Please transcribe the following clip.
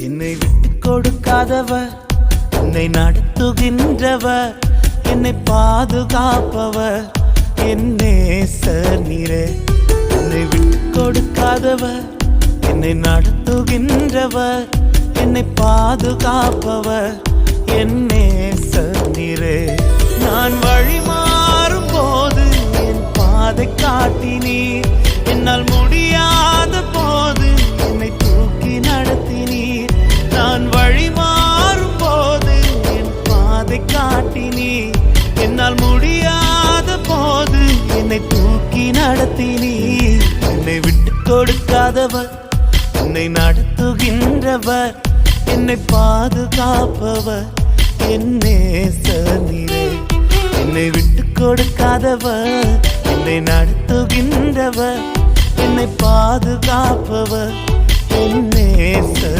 என்னை விட்டு கொடுக்காதவர், என்னை நடத்துகின்றவர், என்னை பாதுகாப்பவர் என் நேசர் நீரே. என்னை விட்டு கொடுக்காதவர், என்னை நடத்துகின்றவர், என்னை பாதுகாப்பவர் என் நேசர் நீரே. நான் வழி மாறும் போது என் பாதை காட்டினீர், என்னால் முடியாத போது என்னை தூக்கி நடத்தினீர். நான் வழி மாறும் போது என் பாதை காட்டினீர், என்னால் முடியாத போது என்னை தூக்கி நடத்தினீர். என்னை விட்டு கொடுக்காதவர், என்னை நடத்துகின்றவர், என்னை பாதுகாப்பவர் என் நேசர் நீரே. என்னை விட்டு கொடுக்காதவர், என்னை நடத்துகின்றவர், என்னை பாதுகாப்பவர் என் நேசர்